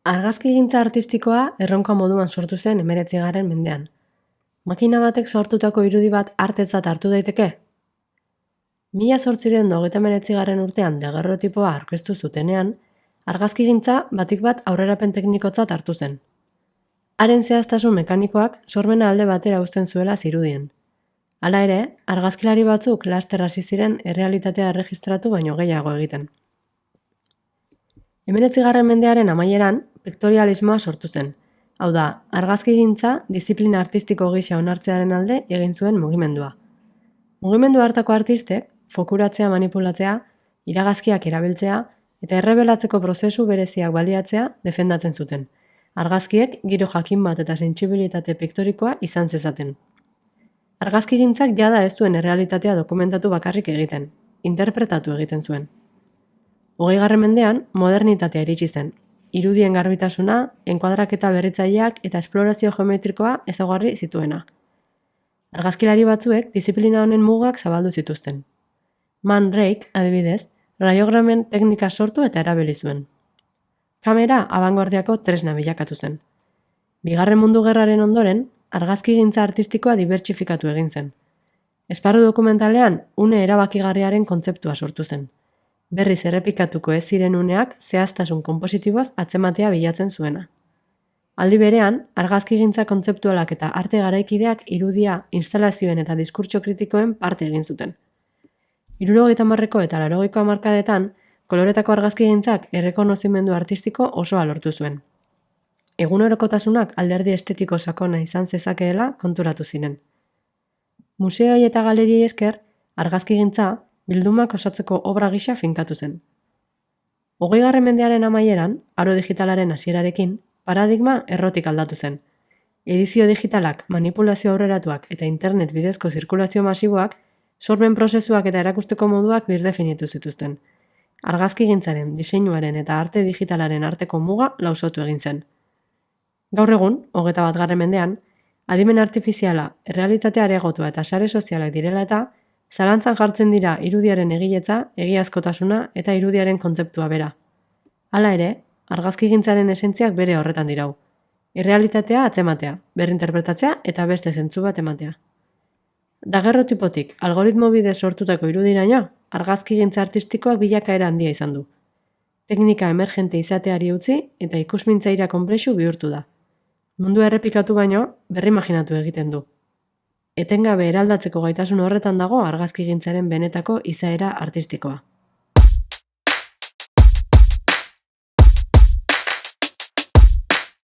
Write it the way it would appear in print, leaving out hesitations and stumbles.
Argazkigintza artistikoa erronka moduan sortu zen 19. mendean. Makina batek sortutako irudi bat artetzat hartu daiteke? 1829 urtean daguerrotipoa aurkeztu zutenean, argazkigintza batik bat aurrerapen teknikotzat hartu zen. Haren zehaztasun mekanikoak sormena alde batera uzten zuela zirudien. Hala ere, argazkilari batzuk laster hasi ziren errealitatea erregistratu baino gehiago egiten. 19. mendearen amaieran, pektorialismoa sortu zen. Hau da, argazkigintza disiplina artistiko gisa onartzearen alde egin zuen mugimendua. Mugimendu hartako artistek, fokuratzea manipulatzea, iragazkiak erabiltzea eta errebelatzeko prozesu bereziak baliatzea defendatzen zuten. Argazkiek giro jakin bat eta sentsibilitate piktorikoa izan zezaten. Argazkigintzak jada ez zuen errealitatea dokumentatu bakarrik egiten, interpretatu egiten zuen. 20. mendean, modernitatea iritsi zen. Irudien garbitasuna, enkuadraketa berritzaileak eta esplorazio geometrikoa ezaugarri zituena. Argazkilari batzuek disiplina honen mugak zabaldu zituzten. Man Rake, adibidez, raiogramen teknika sortu eta erabili zuen. Kamera abangoardiako tresna bilakatu zen. Bigarren Mundu Gerraren ondoren, argazkigintza artistikoa dibertsifikatu egin zen. Esparru dokumentalean, une erabakigarriaren kontzeptua sortu zen. Berriz errepikatuko ez ziren uneak zehaztasun konpositiboaz atzematea bilatzen zuena. Aldi berean, argazkigintza kontzeptualak eta arte garaikideak irudia, instalazioen eta diskurtso kritikoen parte egin zuten. 70ko eta 80ko hamarkadetan, koloretako argazkigintzak errekonozimendu artistiko osoa lortu zuen. Egunerokotasunak alderdi estetiko sakona izan zezakeela konturatu ziren. Museoi eta galeriei esker, argazkigintza bildumak osatzeko obra gisa finkatu zen. 20. mendearen amaieran, aro digitalaren hasierarekin, paradigma errotik aldatu zen. Edizio digitalak, manipulazio aurreratuak eta internet bidezko zirkulazio masiboak, sormen prozesuak eta erakusteko moduak birdefinitu zituzten. Argazkigintzaren, diseinuaren eta arte digitalaren arteko muga lausotu egin zen. Gaur egun, 21. mendean, adimen artifiziala, errealitatea areagotua eta sare sozialak direla eta zalantzan jartzen dira irudiaren egiletza, egiazkotasuna eta irudiaren kontzeptua bera. Hala ere, argazkigintzaren esentziak bere horretan dirau. Errealitatea atzematea, berrinterpretatzea eta beste zentzu bat ematea. Daguerrotipotik algoritmo bidez sortutako irudiraino, argazkigintza artistikoak bilakaera handia izan du. Teknika emergente izateari utzi eta ikusmintzaira konplexu bihurtu da. Mundua errepikatu baino, berri imaginatu egiten du. Etengabe eraldatzeko gaitasun horretan dago argazkigintzaren benetako izaera artistikoa.